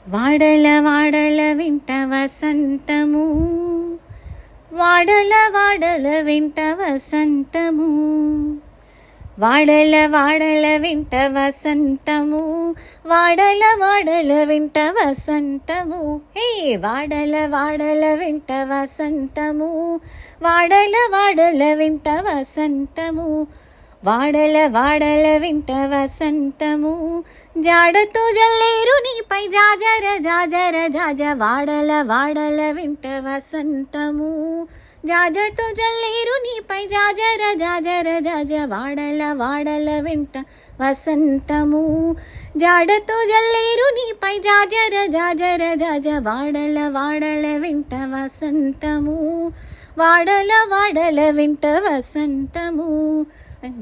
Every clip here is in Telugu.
వాడల వాడల వింట వసంతము, వాడల వాడల వింట వసంతము, వాడల వాడల వింట వసంతము, వాడల వాడల వింట వసంతము. హే వాడల వాడల వింట వసంతము, వాడల వాడల వింట వసంతము, వాడల వాడల వింట వసంతము. జాడతో జల్లేరు నీపై జాజర జాజర జాజ, వాడల వాడల వింట వసంతము. జాజతో జల్లేరు నీపై జాజర జాజర జాజ, వాడల వాడల వింట వసంతము. జాడతో జల్లేరు నీపై జాజర జాజర జాజ, వాడల వాడల వింట వసంతము, వాడల వాడల వింట వసంతము,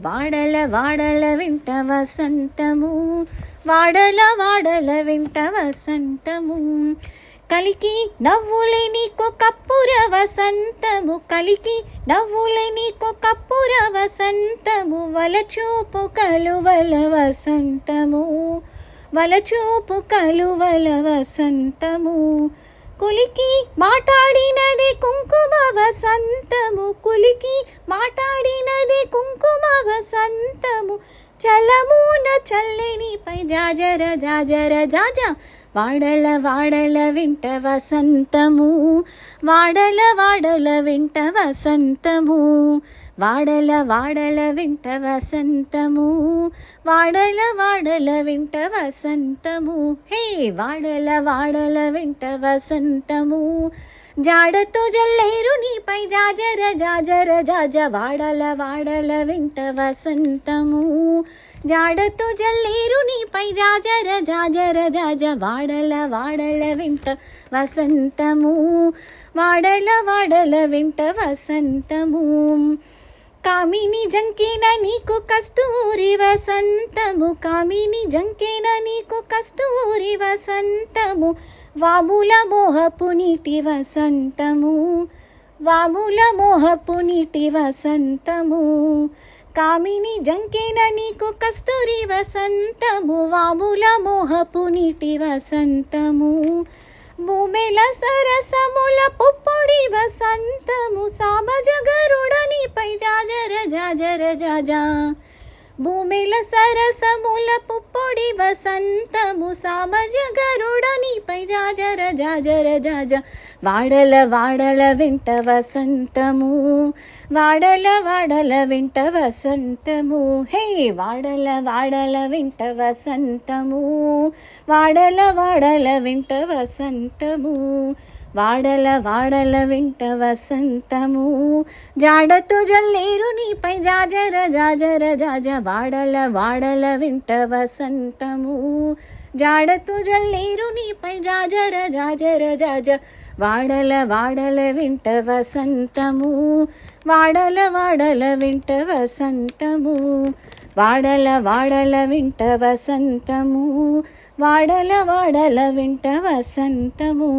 వాడల వాడల వింట వసంతము, వాడల వాడల వింట వసంతము. కలికి నవ్వులే నీకు కప్పుర వసంతము, కలికి నవ్వులే నీకు కప్పుర వసంతము, వలచూపు కలువల వసంతము, వలచూపు కలువల వసంతము. కులికి మాట్లాడినది కుంకుమ వసంతము, కులికి మాట్లాడినది కుంకుమ వసంతము, చలమున చల్లినిపై జాజర జాజర జాజ, వాడల వాడల వింట వసంతము, వాడల వాడల వింట వసంతము, వాడల వాడల వింట వసంతము, వాడల వాడల వింట వసంతము. హే వాడల వాడల వింట వసంతము. జాడతో జల్లేరు నీపై జాజర జాజర జాజ, వాడల వాడల వింట వసంతము. జాడతో జల్లేరు నీపై జాజర జాజర జాజ, వాడల వాడల వింట వసంతము, వాడల వాడల వింట వసంతము. కామిని జంకేన నీకు కస్తూరి వసంతము, కామిని జంకేన నీకు కస్తూరి వసంతము, వాముల మోహపు నీటి వసంతము, వాముల మోహపు నీటి వసంతము. కామిని జంకేన నీకు కస్తూరి వసంతము, వాముల మోహపు నీటి వసంతము. భూమిల సరసముల పుప్పొడి వసంతము, సామజ గరుడనిపై జాజర జాజర జాజా, భూమిల సరసముల పుప్పొడి వసంతము, సామజ గరుడనిపై జాజర జాజర జాజ, వాడల వాడల వింట వసంతము, వాడల వాడల వింట వసంతము. హే వాడల వాడల వింట వసంతము, వాడల వాడల వింట వసంతము, వాడల వాడల వింట వసంతము. జాడతో జల్లేరు నీపై జాజర జాజర జాజ, వాడల వాడల వింట వసంతము, జాడతో జల్లేరు నీపై జాజర జాజర జాజ, వాడల వాడల వింట వసంతము, వాడల వాడల వింట వసంతము, వాడల వాడల వింట వసంతము, వాడల వాడల వింట వసంతము.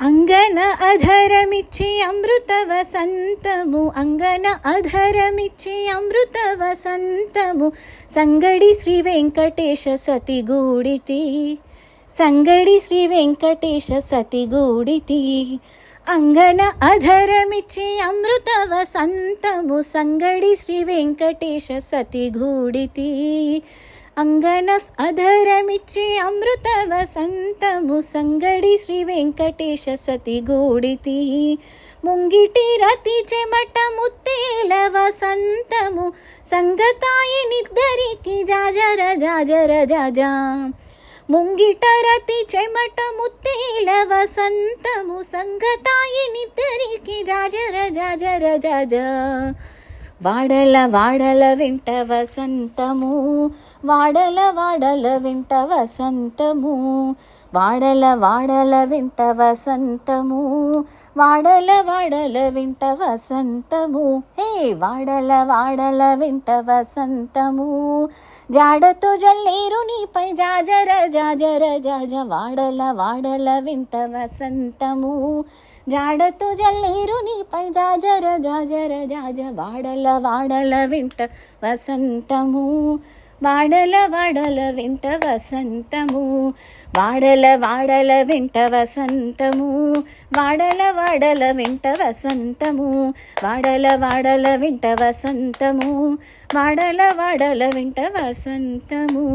అంగన అధరమిచ్చి అమృత వసంతము, అంగన అధరమిచ్చి అమృత వసంతము, సంగడి శ్రీ వెంకటేశ సతిగూడితి, సంగడి శ్రీ వెంకటేశ సతిగూడితి. అంగన అధరమిచ్చి అమృత వసంతము, సంగడి శ్రీ వెంకటేశ సతిగూడితి. అంగన అధరమిచ్చి అమృత వసంతము, సంగడి శ్రీ వెంకటేశ సతిగూడితి. ముంగిటి రతి చెమట ముత్తేల వసంతము, సంగతాయి నిద్దరికి జాజర జాజర జాజా, ముంగిట రతి చెమట ముత్తేల వసంతము, సంగతాయి నిద్దరికి జాజర జాజర జాజా, వాడల వాడల వింట వసంతము, వాడల వాడల వింట వసంతము, వాడల వాడల వింట వసంతము, వాడల వాడల వింట వసంతము. హే వాడల వాడల వింట వసంతము. జాడతో జల్లేరు నీపై జాజర జాజర జాజ, వాడల వాడల వింట వసంతము, జాడతో జల్లేరు నీపై జాజర జాజర జాజ, వాడల వాడల వింట వసంతము, వాడల వాడల వెంట వసంతము వాడల వాడల వెంట వసంతము వాడల వాడల వెంట వసంతము వాడల వాడల వెంట వసంతము వాడల వాడల వెంట వసంతము.